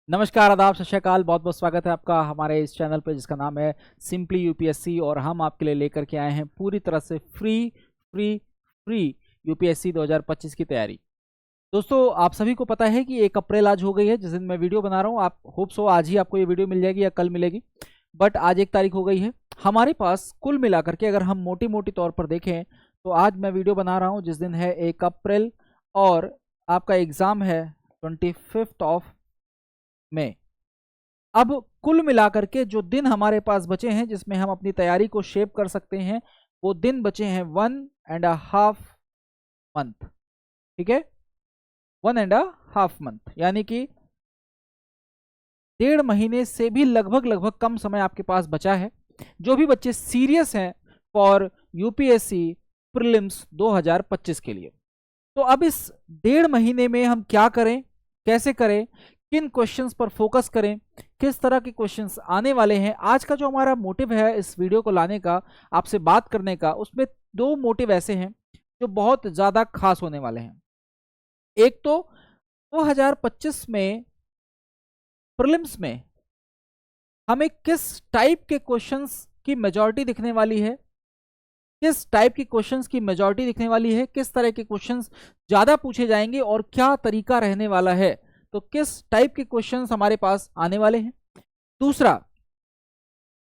नमस्कार, आदाब, सत श्री अकाल। बहुत बहुत स्वागत है आपका हमारे इस चैनल पे जिसका नाम है सिंपली यूपीएससी। और हम आपके लिए लेकर के आए हैं पूरी तरह से फ्री फ्री फ्री यूपीएससी 2025 की तैयारी। दोस्तों, आप सभी को पता है कि 1 अप्रैल आज हो गई है जिस दिन मैं वीडियो बना रहा हूँ। आप होप सो आज ही आपको ये वीडियो मिल जाएगी या कल मिलेगी, बट आज 1 तारीख हो गई है। हमारे पास कुल मिलाकर के अगर हम मोटी मोटी तौर पर देखें तो आज मैं वीडियो बना रहा हूँ जिस दिन है 1 अप्रैल, और आपका एग्ज़ाम है 25 ऑफ मई। अब कुल मिलाकर के जो दिन हमारे पास बचे हैं जिसमें हम अपनी तैयारी को शेप कर सकते हैं, वो दिन बचे हैं 1.5 मंथ। ठीक है, 1.5 मंथ यानी कि 1.5 महीने से भी लगभग लगभग कम समय आपके पास बचा है। जो भी बच्चे सीरियस हैं फॉर यूपीएससी प्रीलिम्स 2025 के लिए, तो अब इस 1.5 महीने में हम क्या करें, कैसे करें, किन क्वेश्चंस पर फोकस करें, किस तरह के क्वेश्चंस आने वाले हैं। आज का जो हमारा मोटिव है इस वीडियो को लाने का, आपसे बात करने का, उसमें 2 मोटिव ऐसे हैं जो बहुत ज़्यादा खास होने वाले हैं। एक तो 2025 में प्रीलिम्स में हमें किस टाइप के क्वेश्चंस की मेजॉरिटी दिखने वाली है, किस टाइप की क्वेश्चंस की मेजॉरिटी दिखने वाली है, किस तरह के क्वेश्चंस ज़्यादा पूछे जाएंगे और क्या तरीका रहने वाला है, तो किस टाइप के क्वेश्चंस हमारे पास आने वाले हैं। दूसरा,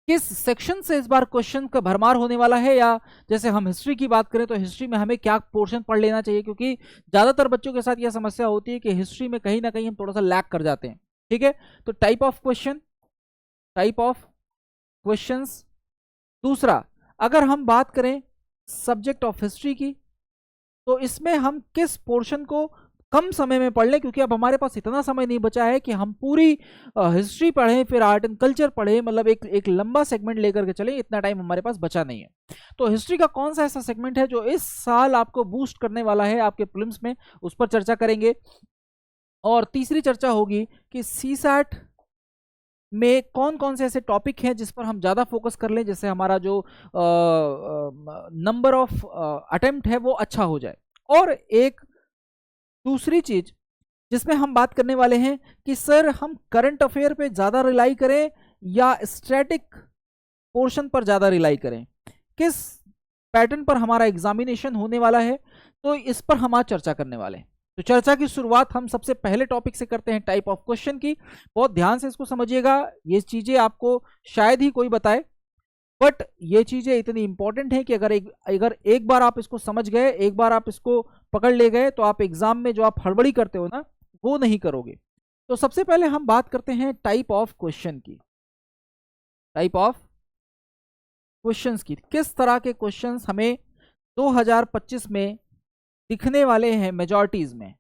किस सेक्शन से इस बार क्वेश्चन का भरमार होने वाला है, या जैसे हम हिस्ट्री की बात करें तो हिस्ट्री में हमें क्या पोर्शन पढ़ लेना चाहिए, क्योंकि ज़्यादातर बच्चों के साथ यह समस्या होती है कि हिस्ट्री में कहीं ना कहीं हम थोड़ा सा लैग कर जाते हैं। ठीक है, तो टाइप ऑफ क्वेश्चंस। दूसरा, अगर हम बात करें सब्जेक्ट ऑफ हिस्ट्री की, तो इसमें हम किस पोर्शन को कम समय में पढ़ लें, क्योंकि अब हमारे पास इतना समय नहीं बचा है कि हम पूरी हिस्ट्री पढ़ें फिर आर्ट एंड कल्चर पढ़ें, मतलब एक लंबा सेगमेंट लेकर के चलें, इतना टाइम हमारे पास बचा नहीं है। तो हिस्ट्री का कौन सा ऐसा सेगमेंट है जो इस साल आपको बूस्ट करने वाला है आपके प्रीलिम्स में, उस पर चर्चा करेंगे। और तीसरी चर्चा होगी कि सीसैट में कौन कौन से ऐसे टॉपिक हैं जिस पर हम ज़्यादा फोकस कर लें, जिससे हमारा जो नंबर ऑफ अटेम्प्ट है वो अच्छा हो जाए। और एक दूसरी चीज जिसमें हम बात करने वाले हैं कि सर हम करंट अफेयर पे ज़्यादा रिलाई करें या स्टैटिक पोर्शन पर ज़्यादा रिलाई करें, किस पैटर्न पर हमारा एग्जामिनेशन होने वाला है, तो इस पर हम आज चर्चा करने वाले हैं। तो चर्चा की शुरुआत हम सबसे पहले टॉपिक से करते हैं, टाइप ऑफ क्वेश्चन की। बहुत ध्यान से इसको समझिएगा, ये चीज़ें आपको शायद ही कोई बताए, बट ये चीज़ें इतनी इंपॉर्टेंट है कि अगर एक बार आप इसको समझ गए, एक बार आप इसको पकड़ ले गए, तो आप एग्जाम में जो आप हड़बड़ी करते हो ना, वो नहीं करोगे। तो सबसे पहले हम बात करते हैं टाइप ऑफ क्वेश्चन की। टाइप ऑफ क्वेश्चंस की, किस तरह के क्वेश्चंस हमें 2025 में दिखने वाले हैं मेजॉरिटीज में।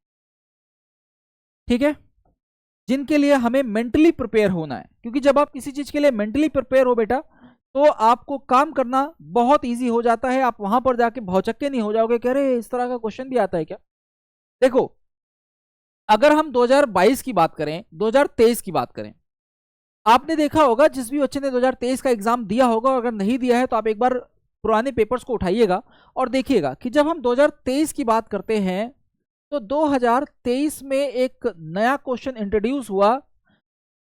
ठीक है, जिनके लिए हमें मेंटली प्रिपेयर होना है, क्योंकि जब आप किसी चीज के लिए मेंटली प्रिपेयर हो बेटा, तो आपको काम करना बहुत इजी हो जाता है। आप वहां पर जाके भौचक्के नहीं हो जाओगे कि अरे इस तरह का क्वेश्चन भी आता है क्या। देखो, अगर हम 2022 की बात करें, 2023 की बात करें, आपने देखा होगा जिस भी बच्चे ने 2023 का एग्जाम दिया होगा, और अगर नहीं दिया है तो आप एक बार पुराने पेपर्स को उठाइएगा और देखिएगा कि जब हम 2023 की बात करते हैं तो 2023 में एक नया क्वेश्चन इंट्रोड्यूस हुआ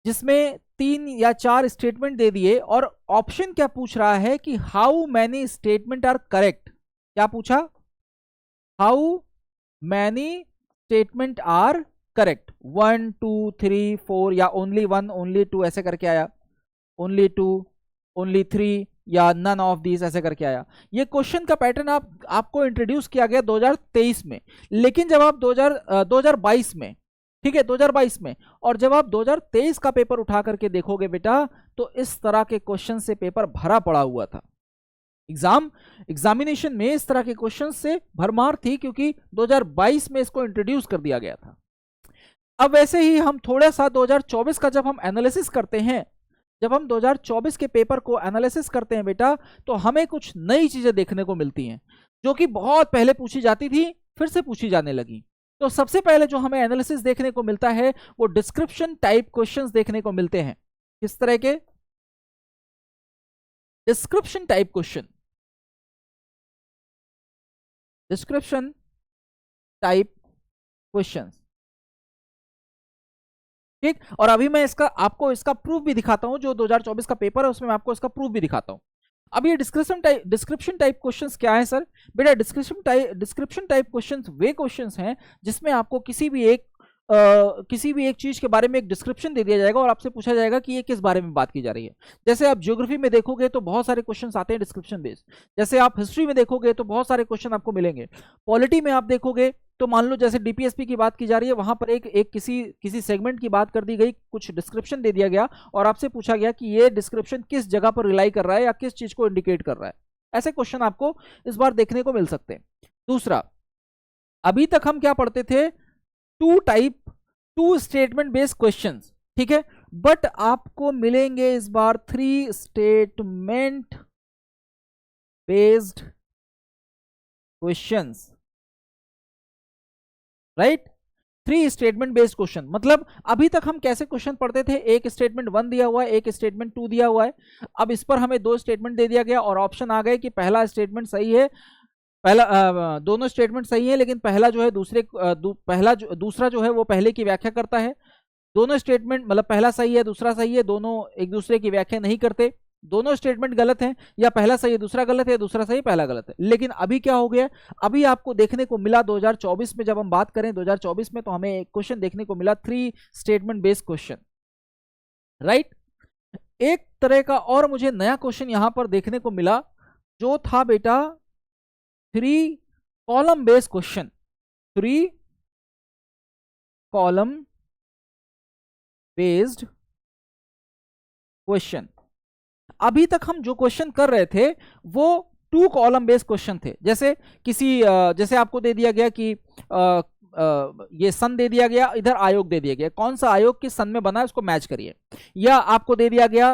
जिसमें 3 या 4 स्टेटमेंट दे दिए, और ऑप्शन क्या पूछ रहा है कि how many statement are correct. क्या पूछा? How many statement are correct, 1 2 3 4 या ओनली 1 ओनली 2 ऐसे करके आया, ओनली 2 ओनली 3 या नन ऑफ दीज ऐसे करके आया। ये क्वेश्चन का पैटर्न आपको इंट्रोड्यूस किया गया 2023 में, लेकिन जब आप 2022 में, ठीक है 2022 में, और जब आप 2023 का पेपर उठा करके देखोगे बेटा, तो इस तरह के क्वेश्चन से पेपर भरा पड़ा हुआ था। एग्जामिनेशन में इस तरह के क्वेश्चन से भरमार थी, क्योंकि 2022 में इसको इंट्रोड्यूस कर दिया गया था। अब वैसे ही हम थोड़ा सा 2024 का जब हम एनालिसिस करते हैं, जब हम 2024 के पेपर को एनालिसिस करते हैं बेटा, तो हमें कुछ नई चीजें देखने को मिलती हैं जो कि बहुत पहले पूछी जाती थी, फिर से पूछी जाने लगी। तो सबसे पहले जो हमें एनालिसिस देखने को मिलता है वो डिस्क्रिप्शन टाइप क्वेश्चंस देखने को मिलते हैं। किस तरह के? Description type question, description type questions. ठीक, और अभी मैं आपको इसका प्रूफ भी दिखाता हूं, जो 2024 का पेपर है उसमें मैं आपको इसका प्रूफ भी दिखाता हूं। अब ये डिस्क्रिप्शन टाइप क्वेश्चंस क्या है सर? बेटा डिस्क्रिप्शन टाइप क्वेश्चंस वे क्वेश्चंस हैं जिसमें आपको किसी भी एक चीज के बारे में एक डिस्क्रिप्शन दे दिया जाएगा और आपसे पूछा जाएगा कि ये किस बारे में बात की जा रही है। जैसे आप ज्योग्राफी में देखोगे तो बहुत सारे क्वेश्चंस आते हैं डिस्क्रिप्शन बेस्ड, जैसे आप हिस्ट्री में देखोगे तो बहुत सारे क्वेश्चन आपको मिलेंगे, पॉलिटी में आप देखोगे तो मान लो जैसे डीपीएसपी की बात की जा रही है, वहां पर एक किसी सेगमेंट की बात कर दी गई, कुछ डिस्क्रिप्शन दे दिया गया और आपसे पूछा गया कि ये डिस्क्रिप्शन किस जगह पर रिलाई कर रहा है या किस चीज को इंडिकेट कर रहा है। ऐसे क्वेश्चन आपको इस बार देखने को मिल सकते हैं। दूसरा, अभी तक हम क्या पढ़ते थे? टू स्टेटमेंट बेस्ड क्वेश्चंस, ठीक है, बट आपको मिलेंगे इस बार 3 statement based questions, right? 3 statement based question मतलब अभी तक हम कैसे क्वेश्चन पढ़ते थे? एक स्टेटमेंट 1 दिया हुआ है, एक स्टेटमेंट 2 दिया हुआ है। अब इस पर हमें 2 स्टेटमेंट दे दिया गया और ऑप्शन आ गए कि पहला स्टेटमेंट सही है, दोनों स्टेटमेंट सही है, लेकिन पहला जो है दूसरा जो है वो पहले की व्याख्या करता है। दोनों स्टेटमेंट मतलब पहला सही है दूसरा सही है, दोनों एक दूसरे की व्याख्या नहीं करते। दोनों स्टेटमेंट गलत हैं, या पहला सही है दूसरा गलत है, दूसरा सही पहला गलत है। लेकिन अभी क्या हो गया? अभी आपको देखने को मिला 2024 में, जब हम बात करें 2024 में, तो हमें एक क्वेश्चन देखने को मिला 3 स्टेटमेंट बेस्ड क्वेश्चन, राइट? एक तरह का और मुझे नया क्वेश्चन यहां पर देखने को मिला जो था बेटा 3 column based question. 3 column based question. अभी तक हम जो क्वेश्चन कर रहे थे वो 2 कॉलम बेस्ड क्वेश्चन थे। जैसे आपको दे दिया गया कि ये सन दे दिया गया, इधर आयोग दे दिया गया, कौन सा आयोग किस सन में बना है उसको मैच करिए। या आपको दे दिया गया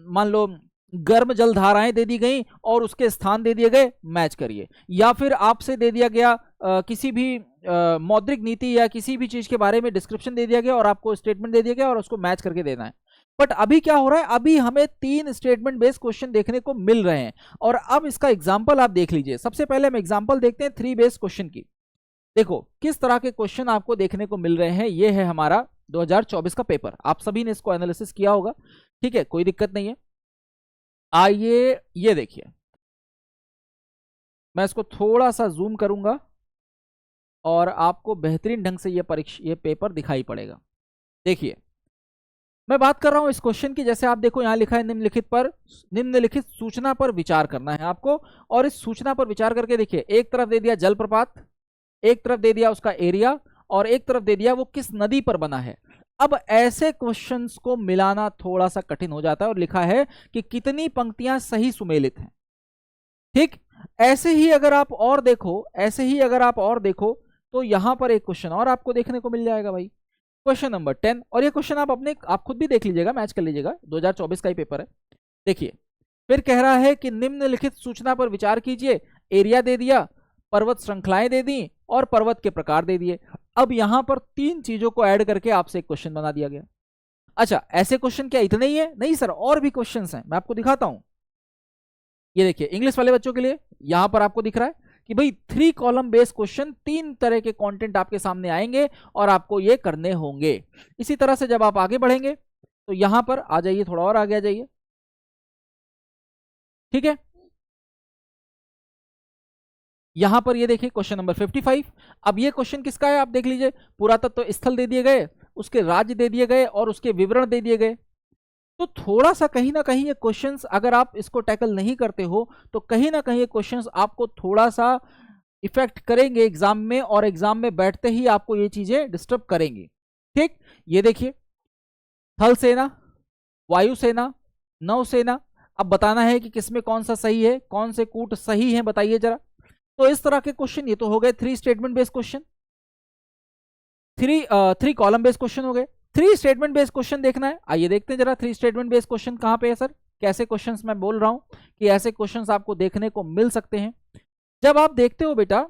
मान लो गर्म जल धाराएं दे दी गई और उसके स्थान दे दिए गए, मैच करिए। या फिर आपसे दे दिया गया किसी भी मौद्रिक नीति या किसी भी चीज के बारे में डिस्क्रिप्शन दे दिया गया और आपको स्टेटमेंट दे दिया गया और उसको मैच करके देना है। बट अभी क्या हो रहा है? अभी हमें 3 स्टेटमेंट बेस्ड क्वेश्चन देखने को मिल रहे हैं और अब इसका एग्जांपल आप देख लीजिए। सबसे पहले हम एग्जांपल देखते हैं 3 बेस्ड क्वेश्चन की। देखो किस तरह के क्वेश्चन आपको देखने को मिल रहे हैं। ये है हमारा 2024 का पेपर, आप सभी ने इसको एनालिसिस किया होगा, ठीक है, कोई दिक्कत नहीं है। आइए ये देखिए, मैं इसको थोड़ा सा जूम करूंगा और आपको बेहतरीन ढंग से ये पेपर दिखाई पड़ेगा। देखिए मैं बात कर रहा हूं इस क्वेश्चन की, जैसे आप देखो यहां लिखा है निम्नलिखित सूचना पर विचार करना है आपको। और इस सूचना पर विचार करके देखिए, एक तरफ दे दिया जलप्रपात, एक तरफ दे दिया उसका एरिया और एक तरफ दे दिया वो किस नदी पर बना है। अब ऐसे क्वेश्चंस को मिलाना थोड़ा सा कठिन हो जाता है और लिखा है कि कितनी पंक्तियां सही सुमेलित हैं। ठीक, ऐसे ही अगर आप और देखो तो यहां पर एक क्वेश्चन और आपको देखने को मिल जाएगा भाई, क्वेश्चन नंबर 10। और ये क्वेश्चन आप खुद भी देख लीजिएगा, मैच कर लीजिएगा, 2024 का ही पेपर है। देखिए फिर कह रहा है कि निम्नलिखित सूचना पर विचार कीजिए। एरिया दे दिया, पर्वत श्रृंखलाएं दे दी और पर्वत के प्रकार दे दिए। अब यहां पर 3 चीजों को ऐड करके आपसे एक क्वेश्चन बना दिया गया। अच्छा, ऐसे क्वेश्चन क्या इतने ही है? नहीं सर, और भी क्वेश्चन हैं, मैं आपको दिखाता हूं। ये देखिए इंग्लिश वाले बच्चों के लिए यहां पर आपको दिख रहा है कि भाई 3 कॉलम बेस्ड क्वेश्चन, 3 तरह के कंटेंट आपके सामने आएंगे और आपको ये करने होंगे। इसी तरह से जब आप आगे बढ़ेंगे तो यहां पर आ जाइए, थोड़ा और आगे आ जाइए, ठीक है। यहां पर ये देखिए क्वेश्चन नंबर 55। अब ये क्वेश्चन किसका है आप देख लीजिए। पुरातत्व स्थल दे दिए गए, उसके राज्य दे दिए गए और उसके विवरण दे दिए गए। तो थोड़ा सा कहीं ना कहीं ये क्वेश्चंस अगर आप इसको टैकल नहीं करते हो तो कहीं ना कहीं ये क्वेश्चंस आपको थोड़ा सा इफेक्ट करेंगे एग्जाम में, और एग्जाम में बैठते ही आपको ये चीजें डिस्टर्ब करेंगी। ठीक, ये देखिए थल सेना, वायुसेना, नौसेना। अब बताना है कि किसमें कौन सा सही है, कौन से कूट सही है, बताइए जरा। तो इस तरह के क्वेश्चन ये तो हो गए 3 statement based question, 3 column based question हो गए। 3 स्टेटमेंट बेस्ड क्वेश्चन देखना है, आइए देखते हैं जरा 3 स्टेटमेंट बेस्ड क्वेश्चन कहां पे है सर। कैसे क्वेश्चंस मैं बोल रहा हूं कि ऐसे क्वेश्चंस आपको देखने को मिल सकते हैं। जब आप देखते हो बेटा,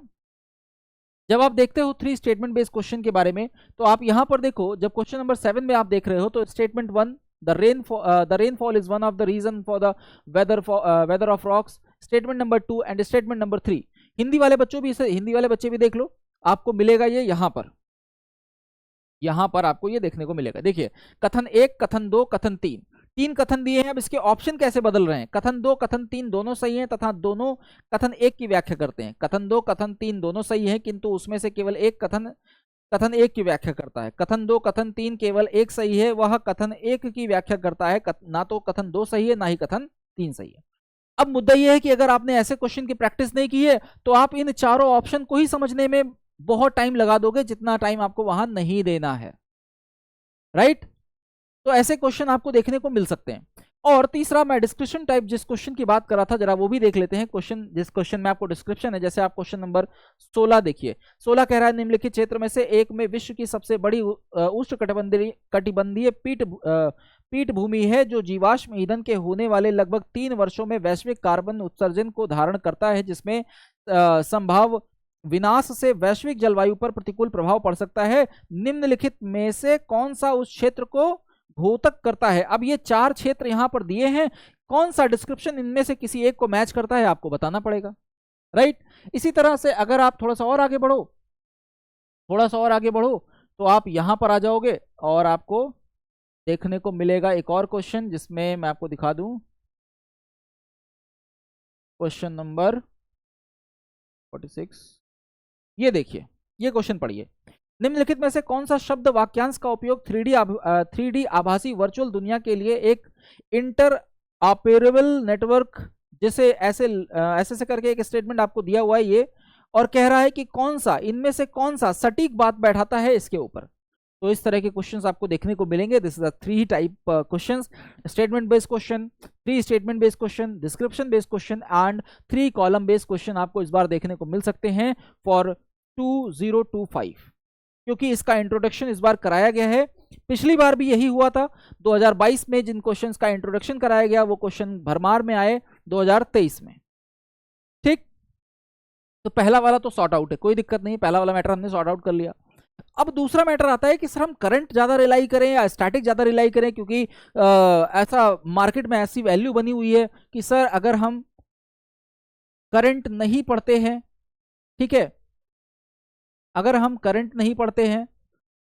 जब आप देखते हो 3 स्टेटमेंट बेस्ड क्वेश्चन के बारे में, तो आप यहां पर देखो, जब क्वेश्चन नंबर 7 में आप देख रहे हो तो statement 1 the rainfall is one of the reason for the weather of rocks. Statement number 2 and statement number 3। Hindi वाले बच्चे भी देख लो, आपको मिलेगा ये यहां पर। यहां पर आपको ये देखने को मिलेगा। देखिए कथन 1, कथन 2, कथन 3, 3 कथन दिए हैं। अब इसके ऑप्शन कैसे बदल रहे हैं, कथन 2, कथन 3 दोनों सही हैं तथा दोनों कथन 1 की व्याख्या करते हैं। कथन 2, कथन 3 दोनों सही है, किंतु उसमें से केवल एक कथन कथन 1 की व्याख्या करता है। कथन 2, कथन 3 केवल एक सही है, वह कथन 1 की व्याख्या करता है। ना तो कथन 2 सही है, ना ही कथन 3 सही है। अब मुद्दा यह है कि अगर आपने ऐसे क्वेश्चन की प्रैक्टिस नहीं की है तो आप इन चारों ऑप्शन को ही समझने में बहुत टाइम लगा दोगे, जितना टाइम आपको वहां नहीं देना है, राइट। तो ऐसे क्वेश्चन आपको देखने को मिल सकते हैं। और तीसरा, मैं डिस्क्रिप्शन टाइप जिस क्वेश्चन की बात कर रहा था, जरा वो भी देख लेते हैं। क्वेश्चन, जिस क्वेश्चन में आपको डिस्क्रिप्शन है, जैसे आप क्वेश्चन नंबर 16 देखिए। 16 कह रहा है निम्नलिखित क्षेत्र में से एक में विश्व की सबसे बड़ी उष्णकटिबंधीय पीठभूमि है जो जीवाश्म ईंधन के होने वाले लगभग 3 वर्षों में वैश्विक कार्बन उत्सर्जन को धारण करता है, जिसमें संभाव विनाश से वैश्विक जलवायु पर प्रतिकूल प्रभाव पड़ सकता है। निम्नलिखित में से कौन सा उस क्षेत्र को घोतक करता है। अब ये 4 क्षेत्र यहां पर दिए हैं, कौन सा डिस्क्रिप्शन इनमें से किसी एक को मैच करता है आपको बताना पड़ेगा, राइट। इसी तरह से अगर आप थोड़ा सा और आगे बढ़ो तो आप यहां पर आ जाओगे और आपको देखने को मिलेगा एक और क्वेश्चन, जिसमें मैं आपको दिखा दूं। क्वेश्चन नंबर 46, ये देखिए, ये क्वेश्चन पढ़िए। निम्नलिखित में से कौन सा शब्द वाक्यांश का उपयोग 3D आभासी वर्चुअल दुनिया के लिए एक इंटर ऑपरेबल नेटवर्क, जैसे ऐसे से करके एक स्टेटमेंट आपको दिया हुआ है ये, और कह रहा है कि कौन सा इनमें से कौन सा सटीक बात बैठाता है इसके ऊपर। तो इस तरह के क्वेश्चंस आपको देखने को मिलेंगे। This is a 3 type questions, statement based question, 3 statement based question, description based question and 3 column based question आपको इस बार देखने को मिल सकते हैं फॉर 2025, क्योंकि इसका इंट्रोडक्शन इस बार कराया गया है। पिछली बार भी यही हुआ था, 2022 में जिन क्वेश्चंस का इंट्रोडक्शन कराया गया वो क्वेश्चन भरमार में आए 2023 में, ठीक। तो पहला वाला तो सॉर्ट आउट है, कोई दिक्कत नहीं, पहला वाला मैटर हमने सॉर्ट आउट कर लिया। अब दूसरा मैटर आता है कि सर हम करंट ज्यादा रिलाई करें या स्टैटिक ज्यादा रिलाई करें, क्योंकि ऐसा मार्केट में ऐसी वैल्यू बनी हुई है कि सर अगर हम करंट नहीं पढ़ते हैं, ठीक है, अगर हम करंट नहीं पढ़ते हैं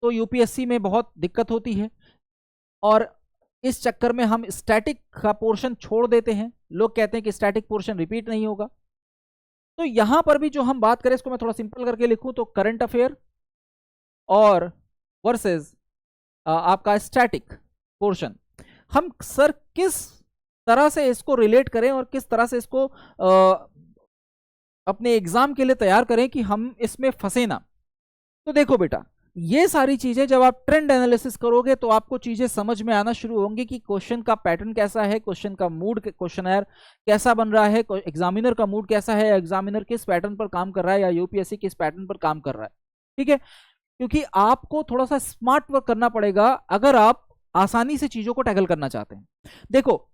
तो यूपीएससी में बहुत दिक्कत होती है, और इस चक्कर में हम स्टैटिक का पोर्शन छोड़ देते हैं। लोग कहते हैं कि स्टैटिक पोर्शन रिपीट नहीं होगा। तो यहां पर भी जो हम बात करें, इसको मैं थोड़ा सिंपल करके लिखूं तो करंट अफेयर और वर्सेस आपका स्टैटिक पोर्शन, हम सर किस तरह से इसको रिलेट करें और किस तरह से इसको अपने एग्जाम के लिए तैयार करें कि हम इसमें फंसे ना। तो देखो बेटा, ये सारी चीजें जब आप ट्रेंड एनालिसिस करोगे तो आपको चीजें समझ में आना शुरू होंगी कि क्वेश्चन का पैटर्न कैसा है, क्वेश्चन का मूड, क्वेश्चनर कैसा बन रहा है, एग्जामिनर का मूड कैसा है, एग्जामिनर किस पैटर्न पर काम कर रहा है या यूपीएससी किस पैटर्न पर काम कर रहा है, ठीक है। क्योंकि आपको थोड़ा सा स्मार्ट वर्क करना पड़ेगा अगर आप आसानी से चीजों को टैकल करना चाहते हैं। देखो,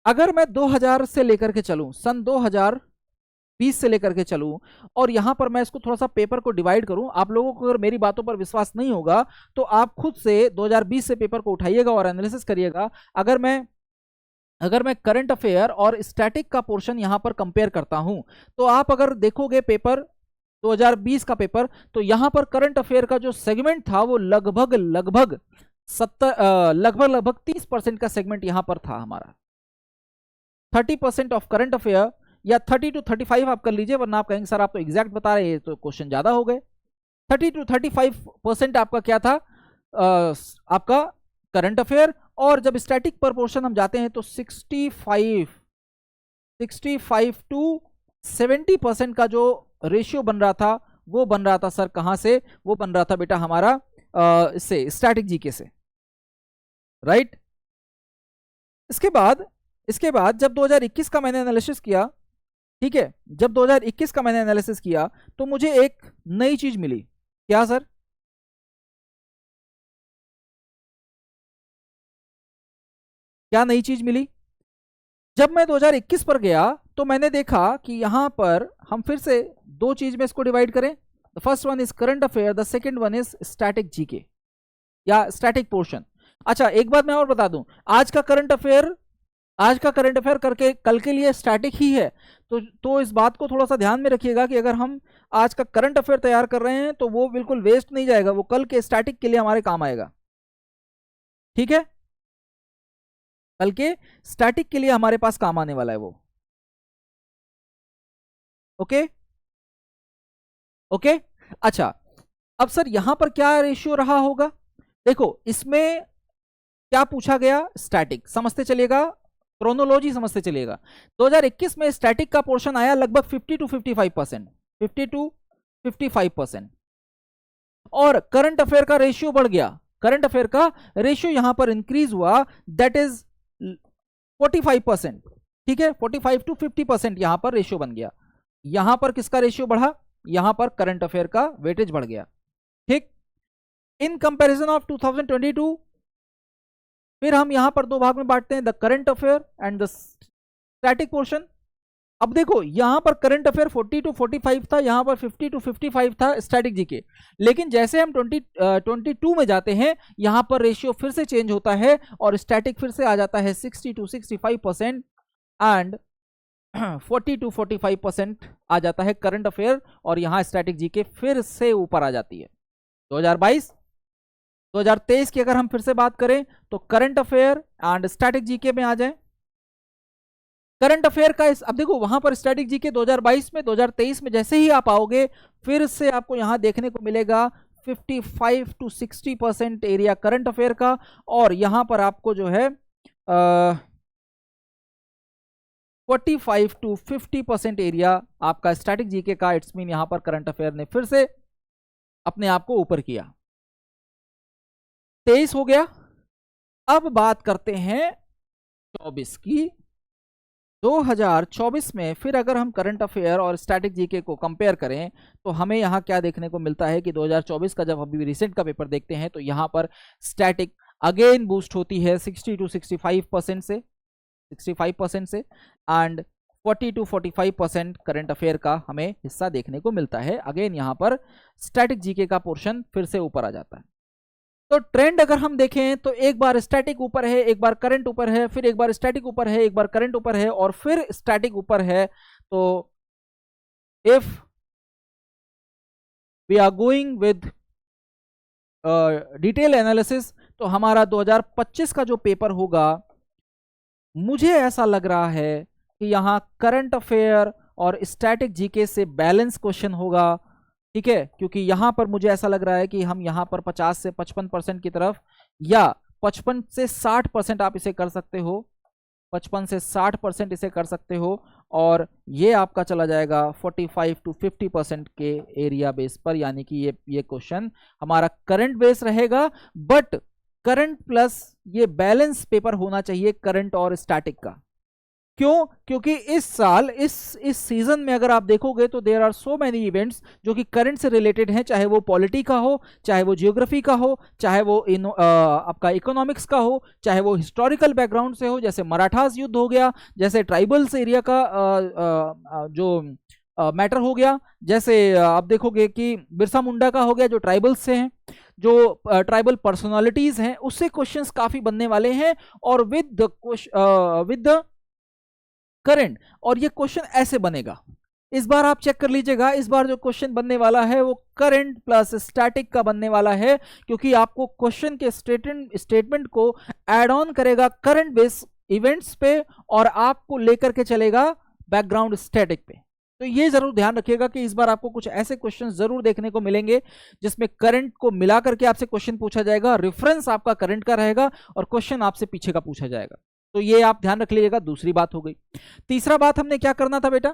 अगर मैं 2000 से लेकर के चलूं, सन 2020 से लेकर के चलूं, और यहां पर मैं इसको थोड़ा सा पेपर को डिवाइड करूं, आप लोगों को अगर मेरी बातों पर विश्वास नहीं होगा तो आप खुद से 2020 से पेपर को उठाइएगा और एनालिसिस करिएगा। अगर मैं करंट अफेयर और स्टैटिक का पोर्शन यहां पर कंपेयर करता हूं, तो आप अगर देखोगे पेपर 2020 का पेपर, तो यहां पर करंट अफेयर का जो सेगमेंट था वो लगभग 30% का सेगमेंट यहां पर था हमारा। 30% ऑफ करंट अफेयर, या 30 to 35 आप कर लीजिए, वरना आप कहेंगे सर आप तो एग्जैक्ट बता रहे हैं, तो क्वेश्चन ज्यादा हो गए। 30 to 35% आपका क्या था, आपका करंट अफेयर। और जब स्टैटिक पर पोर्शन हम जाते हैं तो 65 to 70% का जो रेशियो बन रहा था वो बन रहा था सर कहां से, वो बन रहा था बेटा हमारा इससे, स्टैटिक जीके से, राइट। इसके बाद जब 2021 का मैंने एनालिसिस किया, ठीक है, जब 2021 का मैंने एनालिसिस किया तो मुझे एक नई चीज मिली। क्या सर? क्या नई चीज मिली? जब मैं 2021 पर गया तो मैंने देखा कि यहां पर हम फिर से 2 चीज में इसको डिवाइड करें। The first one is current affair, the second one is static GK या स्टैटिक पोर्शन। अच्छा, एक बात मैं और बता दूं, आज का करंट अफेयर आज का करंट अफेयर करके कल के लिए स्टैटिक ही है। तो इस बात को थोड़ा सा ध्यान में रखिएगा कि अगर हम आज का करंट अफेयर तैयार कर रहे हैं तो वो बिल्कुल वेस्ट नहीं जाएगा, वो कल के स्टैटिक के लिए हमारे काम आएगा। ठीक है, कल के स्टैटिक के लिए हमारे पास काम आने वाला है वो। ओके ओके, अच्छा अब सर यहां पर क्या रेशियो रहा होगा? देखो इसमें क्या पूछा गया, स्टैटिक समझते चलिएगा, क्रोनोलॉजी समझते चलिएगा। 2021 में स्टैटिक का पोर्शन आया लगभग 50 to 55%, 50 to 55%, और करंट अफेयर का रेशियो बढ़ गया, करंट अफेयर का रेशियो यहां पर इंक्रीज हुआ, दैट इज 45%। ठीक है, 45 to 50% यहां पर रेशियो बन गया। यहां पर किसका रेशियो बढ़ा? यहां पर करंट अफेयर का वेटेज बढ़ गया। ठीक, इन कंपैरिजन ऑफ 2022 फिर हम यहां पर दो भाग में बांटते हैं, the current affair and the static portion. अब देखो यहां पर करंट अफेयर 40 to 45 था, यहां पर 50 to 55 था स्टैटिक जीके, लेकिन जैसे हम 22 में जाते हैं यहां पर रेशियो फिर से चेंज होता है और स्टैटिक फिर से आ जाता है 60 to 65% एंड 40 to 45% आ जाता है करंट अफेयर, और यहां स्टैटिक जीके फिर से ऊपर आ जाती है। 2023 की अगर हम फिर से बात करें तो current affair and static GK में आ जाए। करंट अफेयर का अब देखो वहां पर स्टैटिक जीके 2022 में, 2023 में जैसे ही आप आओगे फिर से आपको यहां देखने को मिलेगा 55 to 60% एरिया करंट अफेयर का, और यहां पर आपको जो है 45 to 50% एरिया आपका स्टैटिक जीके का। इट्स मीन यहां पर करंट अफेयर ने फिर से अपने आप को ऊपर किया। 23 हो गया। अब बात करते हैं 24 की। 2024 में फिर अगर हम करंट अफेयर और स्टैटिक जीके को कंपेयर करें तो हमें यहां क्या देखने को मिलता है कि 2024 का जब अभी रिसेंट का पेपर देखते हैं तो यहां पर स्टैटिक अगेन बूस्ट होती है 60 to 65% से, 65% से, एंड 40 to 45% करंट अफेयर का हमें हिस्सा देखने को मिलता है। अगेन यहां पर स्टैटिक जीके का पोर्शन फिर से ऊपर आ जाता है। तो ट्रेंड अगर हम देखें तो एक बार स्टैटिक ऊपर है, एक बार करंट ऊपर है, फिर एक बार स्टैटिक ऊपर है, एक बार करंट ऊपर है, और फिर स्टैटिक ऊपर है। तो if we are going with detail analysis तो हमारा 2025 का जो पेपर होगा, मुझे ऐसा लग रहा है कि यहां करंट अफेयर और स्टैटिक जीके से बैलेंस क्वेश्चन होगा। ठीक है, क्योंकि यहां पर मुझे ऐसा लग रहा है कि हम यहां पर 50 से 55% की तरफ, या 55 से 60% आप इसे कर सकते हो, 55 से 60% इसे कर सकते हो, और ये आपका चला जाएगा 45 to 50% के एरिया बेस पर, यानी कि ये क्वेश्चन हमारा करंट बेस रहेगा, बट करंट प्लस ये बैलेंस पेपर होना चाहिए करंट और स्टैटिक का। क्यों? क्योंकि इस साल इस सीजन में अगर आप देखोगे तो there are so many events जो कि करंट से रिलेटेड हैं, चाहे वो पॉलिटी का हो, चाहे वो जियोग्राफी का हो, चाहे वो आपका इकोनॉमिक्स का हो, चाहे वो हिस्टोरिकल बैकग्राउंड से हो, जैसे मराठास युद्ध हो गया, जैसे ट्राइबल्स एरिया का जो मैटर हो गया, जैसे आप देखोगे कि बिरसा मुंडा का हो गया जो ट्राइबल्स से हैं, जो ट्राइबल पर्सनालिटीज हैं, उससे क्वेश्चंस काफी बनने वाले हैं, और विद द करंट। और ये क्वेश्चन ऐसे बनेगा, इस बार आप चेक कर लीजिएगा, इस बार जो क्वेश्चन बनने वाला है वो करंट प्लस स्टैटिक का बनने वाला है, क्योंकि आपको क्वेश्चन के स्टेटमेंट को ऐड ऑन करेगा करंट बेस इवेंट्स पे और आपको लेकर के चलेगा बैकग्राउंड स्टैटिक पे। तो ये जरूर ध्यान रखिएगा कि इस बार आपको कुछ ऐसे क्वेश्चन जरूर देखने को मिलेंगे जिसमें करंट को मिला करके आपसे क्वेश्चन पूछा जाएगा, रेफरेंस आपका करंट का रहेगा और क्वेश्चन आपसे पीछे का पूछा जाएगा। तो ये आप ध्यान रख लीजिएगा। दूसरी बात हो गई। तीसरा बात हमने क्या करना था बेटा?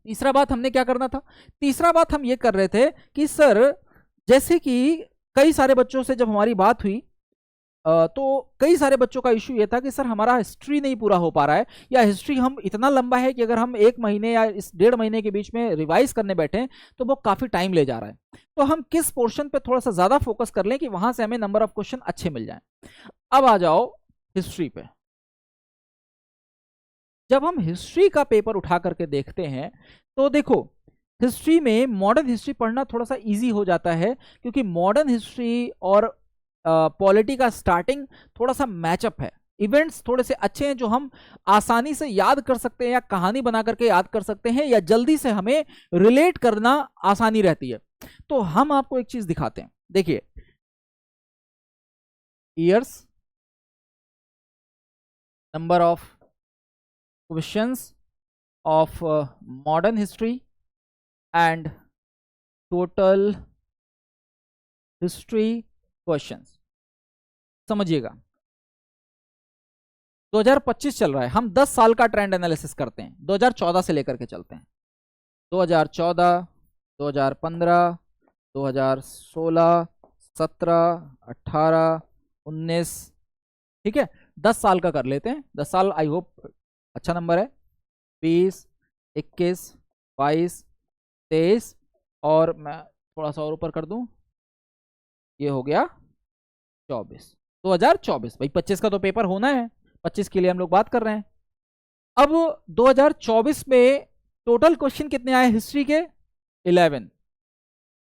तीसरा बात हम ये कर रहे थे कि सर जैसे कि कई सारे बच्चों से जब हमारी बात हुई तो कई सारे बच्चों का इश्यू ये था कि सर हमारा हिस्ट्री नहीं पूरा हो पा रहा है, या हिस्ट्री हम इतना लंबा है कि अगर हम 1 महीने या इस 1.5 महीने के बीच में रिवाइज करने बैठे तो वो काफी टाइम ले जा रहा है। तो हम किस पोर्शन पे थोड़ा सा ज्यादा फोकस कर लें कि वहां से हमें नंबर ऑफ क्वेश्चन अच्छे मिल जाएं। अब आ जाओ हिस्ट्री पे। जब हम हिस्ट्री का पेपर उठा करके देखते हैं तो देखो हिस्ट्री में मॉडर्न हिस्ट्री पढ़ना थोड़ा सा इजी हो जाता है, क्योंकि मॉडर्न हिस्ट्री और पॉलिटी का स्टार्टिंग थोड़ा सा मैचअप है, इवेंट्स थोड़े से अच्छे हैं जो हम आसानी से याद कर सकते हैं या कहानी बना करके याद कर सकते हैं या जल्दी से हमें रिलेट करना आसानी रहती है। तो हम आपको एक चीज दिखाते हैं, देखिए years, number of questions of modern history and total history questions. समझिएगा 2025 चल रहा है, हम 10 साल का ट्रेंड एनालिसिस करते हैं, 2014 से लेकर के चलते हैं। 2014, 2015, 2016, 17, 18, 19, ठीक है 10 साल का कर लेते हैं। 10 साल आई होप अच्छा नंबर है। 20, 21, 22, 23 और मैं थोड़ा सा और ऊपर कर दूं, ये हो गया 24, 2024। भाई 25 का तो पेपर होना है, 25 के लिए हम लोग बात कर रहे हैं। अब 2024 में टोटल क्वेश्चन कितने आए हिस्ट्री के? 11,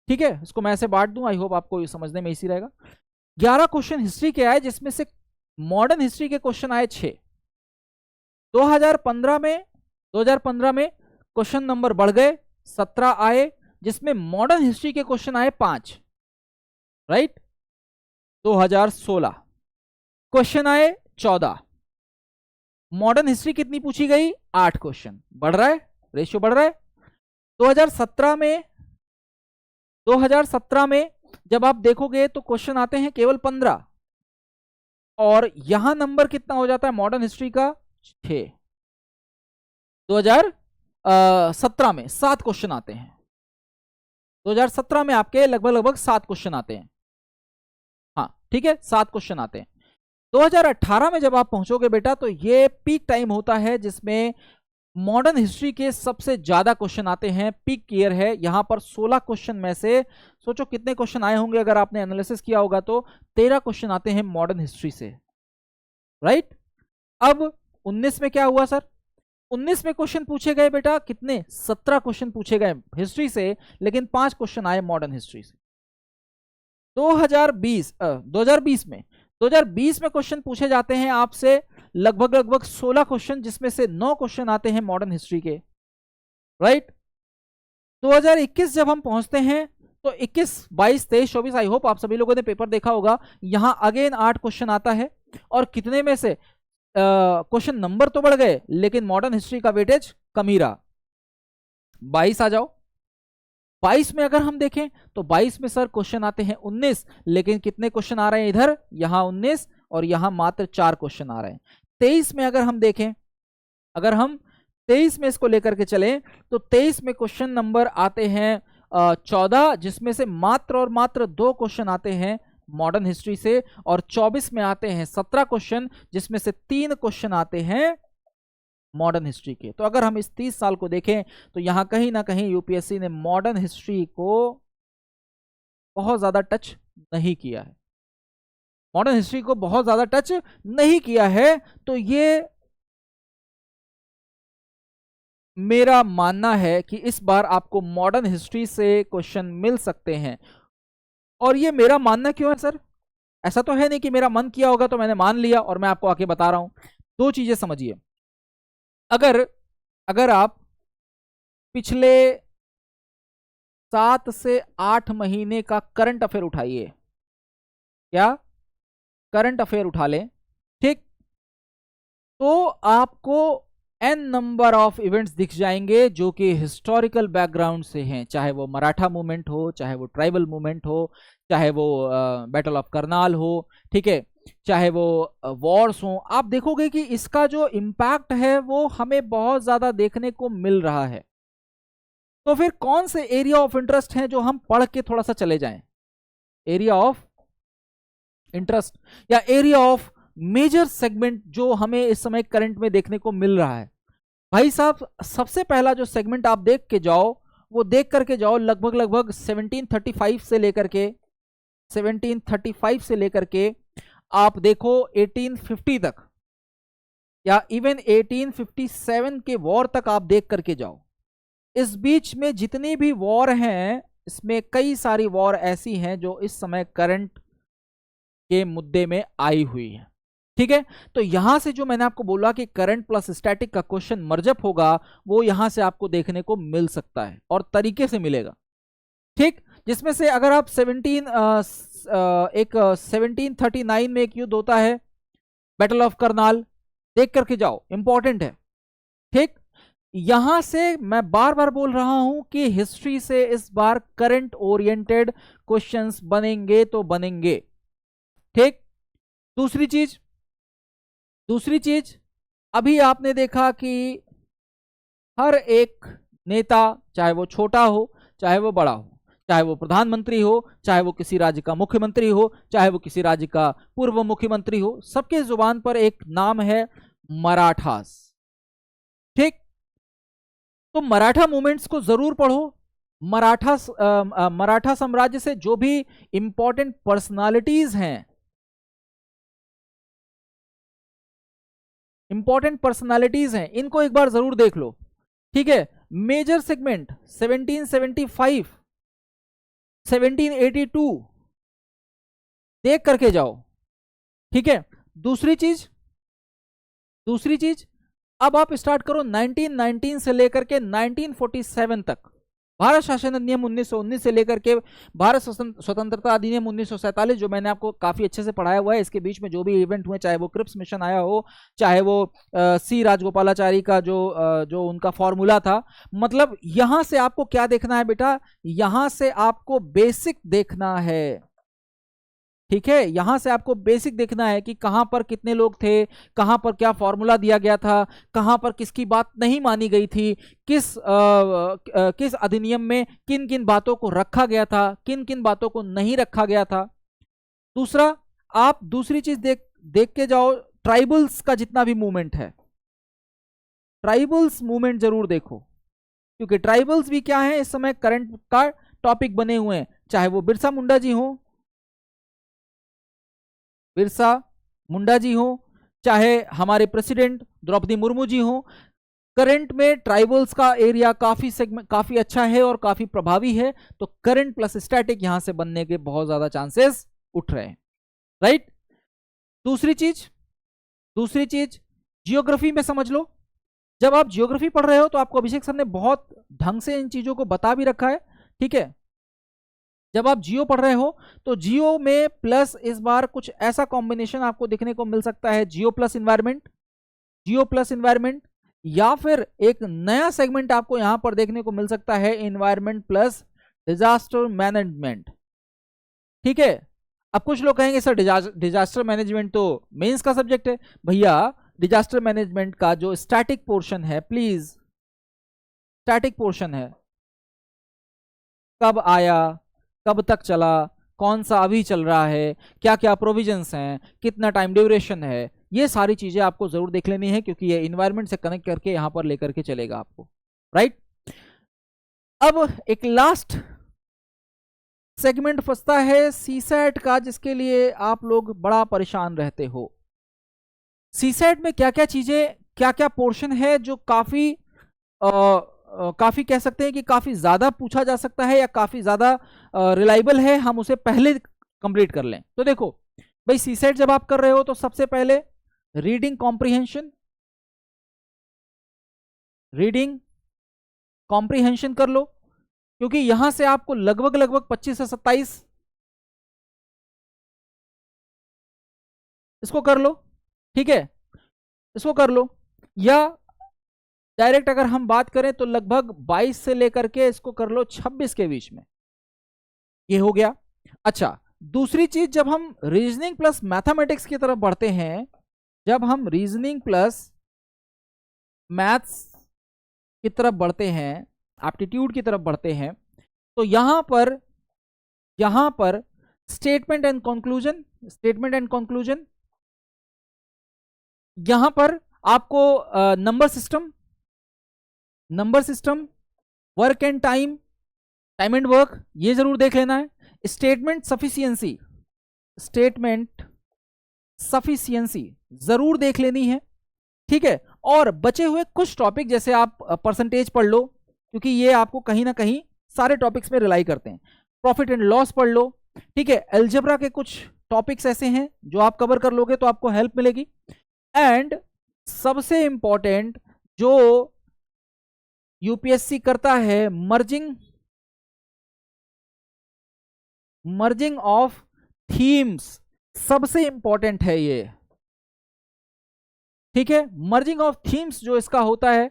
ठीक है। इसको मैं ऐसे बांट दूं, आई होप आपको समझने में इसी रहेगा। 11 क्वेश्चन हिस्ट्री के आए, जिसमें से मॉडर्न हिस्ट्री के क्वेश्चन आए 6। 2015 में क्वेश्चन नंबर बढ़ गए, 17 आए, जिसमें मॉडर्न हिस्ट्री के क्वेश्चन आए 5, राइट। 2016 क्वेश्चन आए 14, मॉडर्न हिस्ट्री कितनी पूछी गई? 8 क्वेश्चन, बढ़ रहा है, रेशियो बढ़ रहा है। 2017 में जब आप देखोगे तो क्वेश्चन आते हैं केवल 15, और यहां नंबर कितना हो जाता है मॉडर्न हिस्ट्री का? 6। 2017 में 7 क्वेश्चन आते हैं, 2017 में आपके लगभग 7 क्वेश्चन आते हैं, हाँ ठीक है 7 क्वेश्चन आते हैं। 2018 में जब आप पहुंचोगे बेटा, तो ये पीक टाइम होता है जिसमें मॉडर्न हिस्ट्री के सबसे ज्यादा क्वेश्चन आते हैं, पीक ईयर है। यहां पर 16 क्वेश्चन में से सोचो कितने क्वेश्चन आए होंगे, अगर आपने एनालिसिस किया होगा तो 13 क्वेश्चन आते हैं मॉडर्न हिस्ट्री से, राइट। अब 19 में क्या हुआ सर? 19 में क्वेश्चन पूछे गए बेटा कितने? 17 क्वेश्चन पूछे गए हिस्ट्री से, लेकिन 5 क्वेश्चन आए मॉडर्न हिस्ट्री से। 2020 में क्वेश्चन पूछे जाते हैं आपसे लगभग 16 क्वेश्चन, जिसमें से 9 क्वेश्चन आते हैं मॉडर्न हिस्ट्री के, राइट। 2021 जब हम पहुंचते हैं तो 21, 22, 23, 24, आई होप आप सभी लोगों ने पेपर देखा होगा, यहां अगेन 8 क्वेश्चन आता है, और कितने में से क्वेश्चन नंबर तो बढ़ गए लेकिन मॉडर्न हिस्ट्री का वेटेज कम ही रहा। 22 आ जाओ, 22 में अगर हम देखें तो 22 में सर क्वेश्चन आते हैं 19, लेकिन कितने क्वेश्चन आ रहे हैं इधर? यहां 19 और यहां मात्र 4 क्वेश्चन आ रहे हैं। 23 में अगर हम देखें, अगर हम 23 में इसको लेकर के चलें तो 23 में क्वेश्चन नंबर आते हैं 14, जिसमें से मात्र और मात्र 2 क्वेश्चन आते हैं मॉडर्न हिस्ट्री से, और 24 में आते हैं 17 क्वेश्चन, जिसमें से 3 क्वेश्चन आते हैं मॉडर्न हिस्ट्री के। तो अगर हम इस 30 साल को देखें तो यहां कहीं ना कहीं यूपीएससी ने मॉडर्न हिस्ट्री को बहुत ज्यादा टच नहीं किया है, मॉडर्न हिस्ट्री को बहुत ज्यादा टच नहीं किया है। तो ये मेरा मानना है कि इस बार आपको मॉडर्न हिस्ट्री से क्वेश्चन मिल सकते हैं। और ये मेरा मानना क्यों है सर? ऐसा तो है नहीं कि मेरा मन किया होगा तो मैंने मान लिया और मैं आपको आके बता रहा हूं। 2 चीजें समझिए, अगर आप पिछले 7 से 8 महीने का करंट अफेयर उठाइए, क्या करंट अफेयर उठा लें, ठीक, तो आपको n नंबर ऑफ इवेंट्स दिख जाएंगे जो कि हिस्टोरिकल बैकग्राउंड से हैं, चाहे वो मराठा मूवमेंट हो, चाहे वो ट्राइबल मूवमेंट हो, चाहे वो बैटल ऑफ करनाल हो, ठीक है, चाहे वो वॉर्स हो। आप देखोगे कि इसका जो इम्पैक्ट है वो हमें बहुत ज्यादा देखने को मिल रहा है। तो फिर कौन से एरिया ऑफ इंटरेस्ट हैं जो हम पढ़ के थोड़ा सा चले जाएं? एरिया ऑफ इंटरेस्ट या एरिया ऑफ मेजर सेगमेंट जो हमें इस समय करंट में देखने को मिल रहा है। भाई साहब, सबसे पहला जो सेगमेंट आप देख के जाओ, वो देख करके जाओ लगभग 1735 से लेकर के आप देखो 1850 तक, या इवन 1857 के वॉर तक आप देख करके जाओ। इस बीच में जितनी भी वॉर हैं, इसमें कई सारी वॉर ऐसी हैं जो इस समय करंट के मुद्दे में आई हुई है, ठीक है। तो यहां से जो मैंने आपको बोला कि करंट प्लस स्टैटिक का क्वेश्चन मर्जअप होगा, वो यहां से आपको देखने को मिल सकता है और तरीके से मिलेगा, ठीक। जिसमें से अगर आप 1739 में एक युद्ध होता है, बैटल ऑफ करनाल, देख करके जाओ, इंपॉर्टेंट है, ठीक। यहां से मैं बार बार बोल रहा हूं कि हिस्ट्री से इस बार करंट ओरिएंटेड क्वेश्चंस बनेंगे तो बनेंगे, ठीक। दूसरी चीज अभी आपने देखा कि हर एक नेता, चाहे वो छोटा हो चाहे वो बड़ा हो, चाहे वो प्रधानमंत्री हो चाहे वो किसी राज्य का मुख्यमंत्री हो, चाहे वो किसी राज्य का पूर्व मुख्यमंत्री हो, सबके जुबान पर एक नाम है मराठास, ठीक। तो मराठा मूवमेंट्स को जरूर पढ़ो। मराठा साम्राज्य से जो भी इंपॉर्टेंट पर्सनालिटीज हैं, इनको एक बार जरूर देख लो, ठीक है। मेजर सेगमेंट 1775, 1782 देख करके जाओ, ठीक है। दूसरी चीज अब आप स्टार्ट करो 1919 से लेकर के 1947 तक, भारत शासन अधिनियम 1919 से लेकर के भारत स्वतंत्रता अधिनियम 1947, जो मैंने आपको काफी अच्छे से पढ़ाया हुआ है। इसके बीच में जो भी इवेंट हुए, चाहे वो क्रिप्स मिशन आया हो, चाहे वो सी राजगोपालाचारी का जो उनका फॉर्मूला था, मतलब यहां से आपको क्या देखना है बेटा, यहां से आपको बेसिक देखना है, ठीक है। यहां से आपको बेसिक देखना है कि कहां पर कितने लोग थे, कहां पर क्या फॉर्मूला दिया गया था, कहां पर किसकी बात नहीं मानी गई थी, किस अधिनियम में किन किन बातों को रखा गया था, किन किन बातों को नहीं रखा गया था। दूसरा, आप दूसरी चीज देख के जाओ, ट्राइबल्स का जितना भी मूवमेंट है, ट्राइबल्स मूवमेंट जरूर देखो, क्योंकि ट्राइबल्स भी क्या है, इस समय करंट का टॉपिक बने हुए हैं। चाहे वो बिरसा मुंडा जी हो, चाहे हमारे प्रेसिडेंट द्रौपदी मुर्मू जी हो, करंट में ट्राइबल्स का एरिया काफी अच्छा है और काफी प्रभावी है। तो करंट प्लस स्टैटिक यहां से बनने के बहुत ज्यादा चांसेस उठ रहे हैं, राइट। दूसरी चीज जियोग्राफी में समझ लो। जब आप जियोग्राफी पढ़ रहे हो तो आपको अभिषेक सर ने बहुत ढंग से इन चीजों को बता भी रखा है, ठीक है। जब आप जियो पढ़ रहे हो तो जियो में प्लस इस बार कुछ ऐसा कॉम्बिनेशन आपको देखने को मिल सकता है, जियो प्लस इन्वायरमेंट, या फिर एक नया सेगमेंट आपको यहां पर देखने को मिल सकता है, इन्वायरमेंट प्लस डिजास्टर मैनेजमेंट, ठीक है। अब कुछ लोग कहेंगे सर डिजास्टर मैनेजमेंट तो मेंस का सब्जेक्ट है। भैया, डिजास्टर मैनेजमेंट का जो स्टैटिक पोर्शन है, प्लीज स्टैटिक पोर्शन है, कब आया, कब तक चला, कौन सा अभी चल रहा है, क्या क्या प्रोविजंस हैं, कितना टाइम ड्यूरेशन है, ये सारी चीजें आपको जरूर देख लेनी है, क्योंकि ये इन्वायरमेंट से कनेक्ट करके यहां पर लेकर के चलेगा आपको, राइट। अब एक लास्ट सेगमेंट फंसता है सीसैट का, जिसके लिए आप लोग बड़ा परेशान रहते हो। सीसैट में क्या क्या चीजें, क्या क्या पोर्शन है जो काफी कह सकते हैं कि काफी ज्यादा पूछा जा सकता है या काफी ज्यादा रिलायबल है, हम उसे पहले कंप्लीट कर लें। तो देखो भाई, सीसेट जब आप कर रहे हो तो सबसे पहले रीडिंग कॉम्प्रीहेंशन कर लो, क्योंकि यहां से आपको लगभग 25 से 27 इसको कर लो, ठीक है, इसको कर लो। या डायरेक्ट अगर हम बात करें तो लगभग 22 से लेकर के इसको कर लो 26 के बीच में, ये हो गया। अच्छा, दूसरी चीज, जब हम रीजनिंग प्लस मैथमेटिक्स की तरफ बढ़ते हैं, जब हम रीजनिंग प्लस मैथ्स की तरफ बढ़ते हैं, एप्टीट्यूड की तरफ बढ़ते हैं, तो यहां पर स्टेटमेंट एंड कंक्लूजन, यहां पर आपको number system, work and time and work, ये जरूर देख लेना है। स्टेटमेंट सफिशियंसी जरूर देख लेनी है, ठीक है। और बचे हुए कुछ टॉपिक, जैसे आप परसेंटेज पढ़ लो, क्योंकि ये आपको कहीं ना कहीं सारे टॉपिक्स में रिलाई करते हैं। प्रॉफिट एंड लॉस पढ़ लो, ठीक है। अलजेब्रा के कुछ टॉपिक्स ऐसे हैं जो आप कवर कर लोगे तो आपको हेल्प मिलेगी। एंड सबसे इंपॉर्टेंट जो यूपीएससी करता है, मर्जिंग ऑफ थीम्स, सबसे इंपॉर्टेंट है ये, ठीक है। मर्जिंग ऑफ थीम्स जो इसका होता है,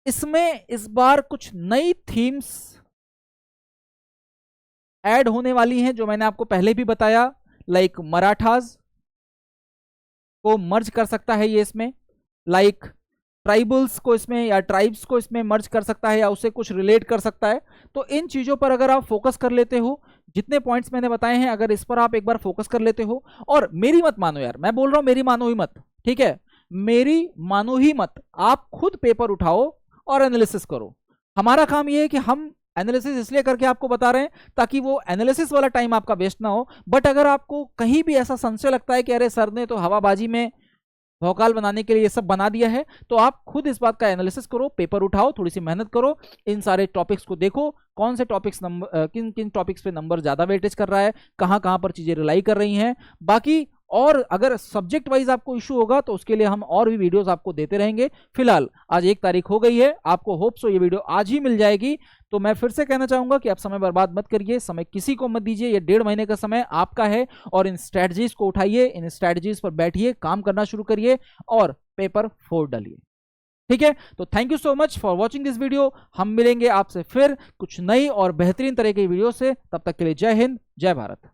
इसमें इस बार कुछ नई थीम्स ऐड होने वाली हैं जो मैंने आपको पहले भी बताया। लाइक मराठास को मर्ज कर सकता है ये इसमें, लाइक ट्राइबल्स को इसमें या ट्राइब्स को इसमें मर्ज कर सकता है या उससे कुछ रिलेट कर सकता है। तो इन चीज़ों पर अगर आप फोकस कर लेते हो, जितने पॉइंट्स मैंने बताए हैं अगर इस पर आप एक बार फोकस कर लेते हो, और मेरी मत मानो यार, मैं बोल रहा हूं मेरी मानो ही मत, ठीक है, मेरी मानो ही मत, आप खुद पेपर उठाओ और एनालिसिस करो। हमारा काम ये है कि हम एनालिसिस इसलिए करके आपको बता रहे हैं ताकि वो एनालिसिस वाला टाइम आपका वेस्ट ना हो। बट अगर आपको कहीं भी ऐसा संशय लगता है कि अरे सर ने तो हवाबाजी में भौकाल बनाने के लिए ये सब बना दिया है, तो आप खुद इस बात का एनालिसिस करो, पेपर उठाओ, थोड़ी सी मेहनत करो, इन सारे टॉपिक्स को देखो, कौन से टॉपिक्स किन किन टॉपिक्स पे नंबर ज्यादा वेटेज कर रहा है, कहां कहां पर चीजें रिलाई कर रही हैं। बाकी और अगर सब्जेक्ट वाइज आपको इशू होगा तो उसके लिए हम और भी वीडियोस आपको देते रहेंगे। फिलहाल आज 1 तारीख हो गई है, आपको होप सो ये वीडियो आज ही मिल जाएगी। तो मैं फिर से कहना चाहूंगा कि आप समय बर्बाद मत करिए, समय किसी को मत दीजिए, ये 1.5 महीने का समय आपका है, और इन स्ट्रैटेजीज को उठाइए, इन स्ट्रैटेजीज पर बैठिए, काम करना शुरू करिए और पेपर फोड़ डालिए, ठीक है। तो thank you so much for watching this video. हम मिलेंगे आपसे फिर कुछ नई और बेहतरीन तरह की वीडियो से, तब तक के लिए जय हिंद, जय भारत।